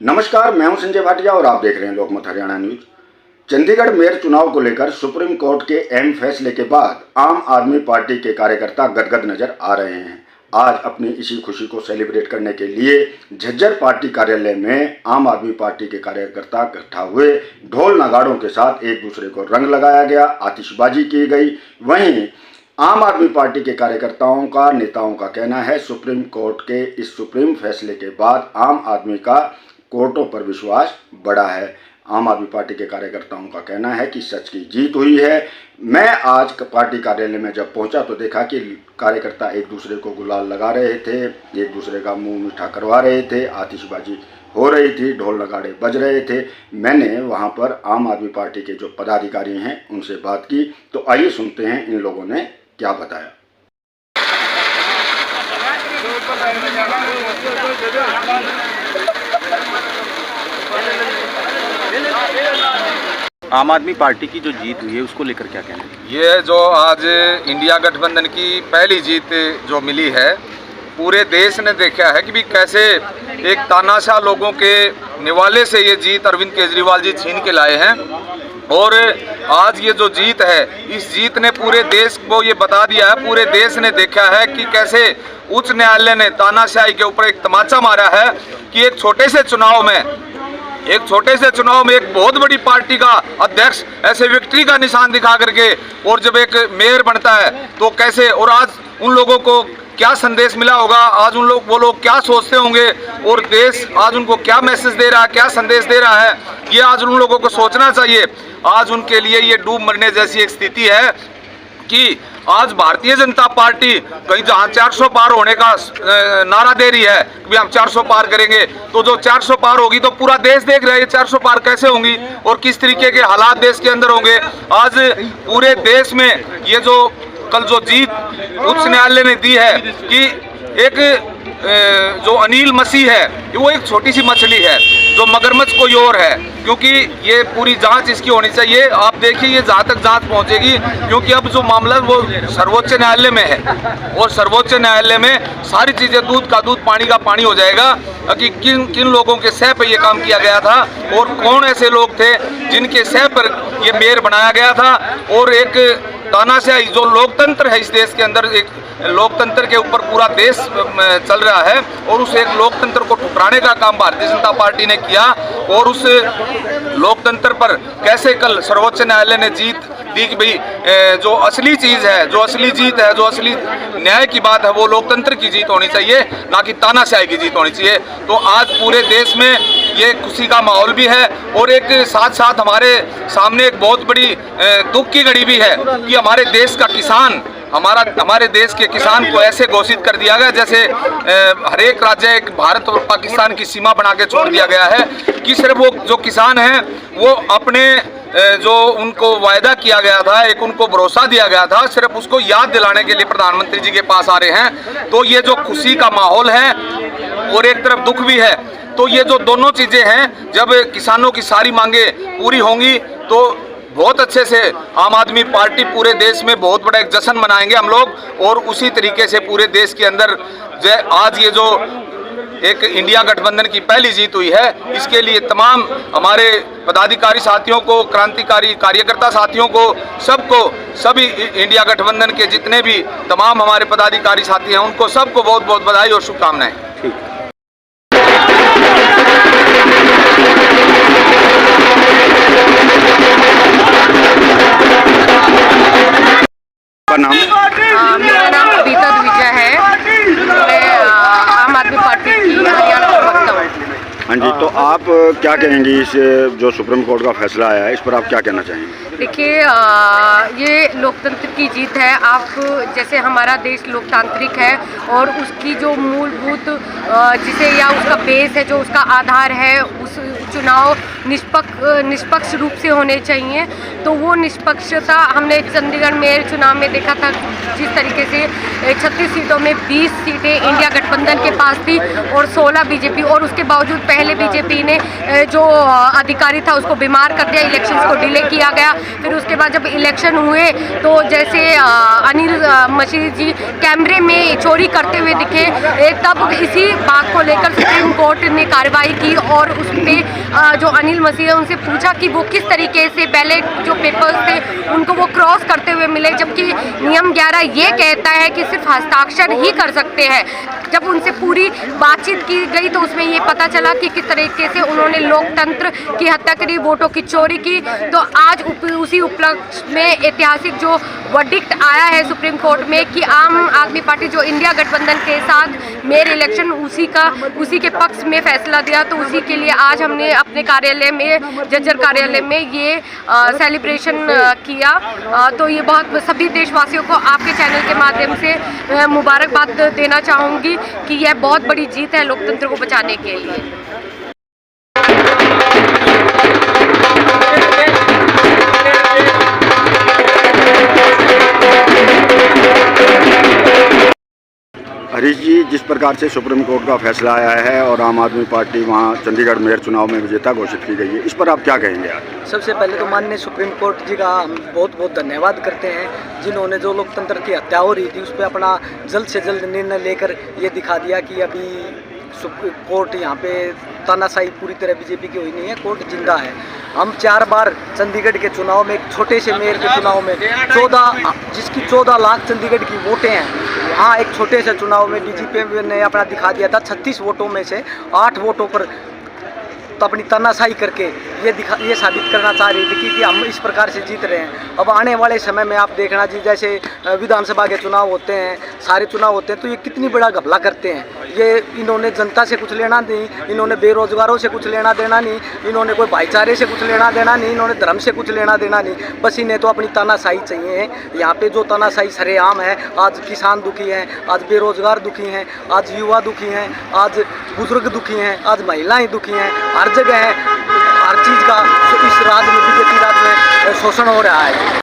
नमस्कार, मैं हूं संजय भाटिया और आप देख रहे हैं लोकमत हरियाणा न्यूज। चंडीगढ़ मेयर चुनाव को लेकर सुप्रीम कोर्ट के अहम फैसले के बाद आम आदमी पार्टी के कार्यकर्ता गदगद नजर आ रहे हैं। आज अपनी इसी खुशी को सेलिब्रेट करने के लिए झज्जर पार्टी कार्यालय में आम आदमी पार्टी के कार्यकर्ता इकट्ठा हुए। ढोल नगाड़ों के साथ एक दूसरे को रंग लगाया गया, आतिशबाजी की गई। वहीं आम आदमी पार्टी के कार्यकर्ताओं का, नेताओं का कहना है सुप्रीम कोर्ट के इस सुप्रीम फैसले के बाद आम आदमी का कोर्टों पर विश्वास बढ़ा है। आम आदमी पार्टी के कार्यकर्ताओं का कहना है कि सच की जीत हुई है। मैं आज पार्टी कार्यालय में जब पहुंचा तो देखा कि कार्यकर्ता एक दूसरे को गुलाल लगा रहे थे, एक दूसरे का मुंह मीठा करवा रहे थे, आतिशबाजी हो रही थी, ढोल नगाड़े बज रहे थे। मैंने वहां पर आम आदमी पार्टी के जो पदाधिकारी हैं उनसे बात की, तो आइए सुनते हैं इन लोगों ने क्या बताया। आम आदमी पार्टी की जो जीत हुई है उसको लेकर क्या कहना है? ये जो आज इंडिया गठबंधन की पहली जीत जो मिली है, पूरे देश ने देखा है कि भी कैसे एक तानाशाह लोगों के निवाले से ये जीत अरविंद केजरीवाल जी छीन के लाए हैं। और आज ये जो जीत है, इस जीत ने पूरे देश को ये बता दिया है, पूरे देश ने देखा है कि कैसे उच्च न्यायालय ने तानाशाही के ऊपर एक तमाचा मारा है कि एक छोटे से चुनाव में एक बहुत बड़ी पार्टी का अध्यक्ष ऐसे विक्ट्री का निशान दिखा करके और जब एक मेयर बनता है तो कैसे, और आज उन लोगों को क्या संदेश मिला होगा, आज वो लोग क्या सोचते होंगे और देश आज उनको क्या मैसेज दे रहा है, क्या संदेश दे रहा है, ये आज उन लोगों को सोचना चाहिए। आज उनके लिए ये डूब मरने जैसी एक स्थिति है कि आज भारतीय जनता पार्टी कहीं जहां 400 पार होने का नारा दे रही है कि हम 400 पार करेंगे, तो जो 400 पार होगी तो पूरा देश देख रहा है ये 400 पार कैसे होंगी और किस तरीके के हालात देश के अंदर होंगे। आज पूरे देश में ये जो कल जो जीत उच्च न्यायालय ने दी है कि एक जो अनिल मसीह है वो एक छोटी सी मछली है जो मगरमच्छ कोई और है, क्योंकि ये पूरी जांच इसकी होनी चाहिए। आप देखिए ये जहाँ तक जांच पहुंचेगी, क्योंकि अब जो मामला वो सर्वोच्च न्यायालय में है और सर्वोच्च न्यायालय में सारी चीज़ें दूध का दूध पानी का पानी हो जाएगा कि किन किन लोगों के सह पर ये काम किया गया था और कौन ऐसे लोग थे जिनके सह पर ये मेयर बनाया गया था। और एक तानाशाही जो लोकतंत्र है इस देश के अंदर, एक लोकतंत्र के ऊपर पूरा देश चल रहा है और उस एक लोकतंत्र को ठुकराने का काम भारतीय जनता पार्टी ने किया। और उस लोकतंत्र पर कैसे कल सर्वोच्च न्यायालय ने जीत दी कि भाई जो असली चीज़ है, जो असली जीत है, जो असली न्याय की बात है वो लोकतंत्र की जीत होनी चाहिए, ना कि तानाशाही की जीत होनी चाहिए। तो आज पूरे देश में ये खुशी का माहौल भी है और एक साथ साथ हमारे सामने एक बहुत बड़ी दुख की घड़ी भी है कि हमारे देश का किसान, हमारे देश के किसान को ऐसे घोषित कर दिया गया जैसे हर एक राज्य एक भारत और पाकिस्तान की सीमा बना के छोड़ दिया गया है कि सिर्फ वो जो किसान हैं वो अपने जो उनको वायदा किया गया था, एक उनको भरोसा दिया गया था, सिर्फ उसको याद दिलाने के लिए प्रधानमंत्री जी के पास आ रहे हैं। तो ये जो खुशी का माहौल है और एक तरफ दुख भी है, तो ये जो दोनों चीज़ें हैं, जब किसानों की सारी मांगे पूरी होंगी तो बहुत अच्छे से आम आदमी पार्टी पूरे देश में बहुत बड़ा एक जश्न मनाएंगे हम लोग। और उसी तरीके से पूरे देश के अंदर आज ये जो एक इंडिया गठबंधन की पहली जीत हुई है, इसके लिए तमाम हमारे पदाधिकारी साथियों को, क्रांतिकारी कार्यकर्ता साथियों को, सबको, सभी इंडिया गठबंधन के जितने भी तमाम हमारे पदाधिकारी साथी हैं उनको सबको बहुत बहुत बधाई और शुभकामनाएं। मेरा नाम कविता द्विजा है। मैं आम आदमी पार्टी की हरियाणा प्रवक्ता हूँ। हाँ जी, तो आप क्या कहेंगी इस जो सुप्रीम कोर्ट का फैसला आया है, इस पर आप क्या कहना चाहेंगे? देखिए, ये लोकतंत्र की जीत है। आप जैसे हमारा देश लोकतांत्रिक है और उसकी जो मूलभूत जिसे या उसका बेस है, जो उसका आधार है, उस चुनाव निष्पक्ष रूप से होने चाहिए। तो वो निष्पक्षता हमने चंडीगढ़ मेयर चुनाव में देखा था, जिस तरीके से 36 सीटों में 20 सीटें इंडिया गठबंधन के पास थी और 16 बीजेपी, और उसके बावजूद पहले बीजेपी ने जो अधिकारी था उसको बीमार कर दिया, इलेक्शंस को डिले किया गया। फिर उसके बाद जब इलेक्शन हुए तो जैसे अनिल मशीद जी कैमरे में चोरी करते हुए दिखे, तब इसी बात को लेकर सुप्रीम कोर्ट ने कार्रवाई की और उस पर जो अनिल मसीह है उनसे पूछा कि वो किस तरीके से बैलेट जो पेपर्स थे उनको वो क्रॉस करते हुए मिले, जबकि नियम 11 ये कहता है कि सिर्फ हस्ताक्षर ही कर सकते हैं। जब उनसे पूरी बातचीत की गई तो उसमें ये पता चला कि किस तरीके से उन्होंने लोकतंत्र की हत्या करी, वोटों की चोरी की। तो आज उसी उपलक्ष्य में ऐतिहासिक जो वर्डिक्ट आया है सुप्रीम कोर्ट में कि आम आदमी पार्टी जो इंडिया गठबंधन के साथ मेयर इलेक्शन उसी के पक्ष में फैसला दिया, तो उसी के लिए आज हमने अपने कार्यालय में, जज्जर कार्यालय में ये सेलिब्रेशन किया। तो ये बहुत सभी देशवासियों को आपके चैनल के माध्यम से मुबारकबाद देना चाहूँगी कि यह बहुत बड़ी जीत है लोकतंत्र को बचाने के लिए। हरीश जी, जिस प्रकार से सुप्रीम कोर्ट का फैसला आया है और आम आदमी पार्टी वहाँ चंडीगढ़ मेयर चुनाव में विजेता घोषित की गई है, इस पर आप क्या कहेंगे आज? सबसे पहले तो माननीय सुप्रीम कोर्ट जी का हम बहुत बहुत धन्यवाद करते हैं, जिन्होंने जो लोकतंत्र की हत्या हो रही थी उस पर अपना जल्द से जल्द निर्णय लेकर ये दिखा दिया कि अभी कोर्ट यहाँ पे तानाशाही पूरी तरह बीजेपी की हुई नहीं है, कोर्ट जिंदा है। हम 4 बार चंडीगढ़ के चुनाव में, एक छोटे से मेयर के चुनाव में 14 लाख चंडीगढ़ की वोटें हैं, वहाँ एक छोटे से चुनाव में बीजेपी ने अपना दिखा दिया था 36 वोटों में से 8 वोटों पर तो अपनी तानाशाही करके ये साबित करना चाह रही थी कि हम इस प्रकार से जीत रहे हैं। अब आने वाले समय में आप देखना जी, जैसे विधानसभा के चुनाव होते हैं, सारे चुनाव होते हैं, तो ये कितनी बड़ा घपला करते हैं। ये इन्होंने जनता से कुछ लेना नहीं, इन्होंने बेरोजगारों से कुछ लेना देना नहीं, इन्होंने कोई भाईचारे से कुछ लेना देना नहीं, इन्होंने धर्म से कुछ लेना देना नहीं, बस इन्हें तो अपनी तानाशाही चाहिए है। यहाँ पे जो तानाशाही सरेआम है, आज किसान दुखी हैं, आज बेरोजगार दुखी हैं, आज युवा दुखी हैं, आज बुजुर्ग दुखी हैं, आज महिलाएं दुखी हैं, हर जगह है, हर चीज़ का इस राज्य में, बीजेपी राज्य में शोषण हो रहा है।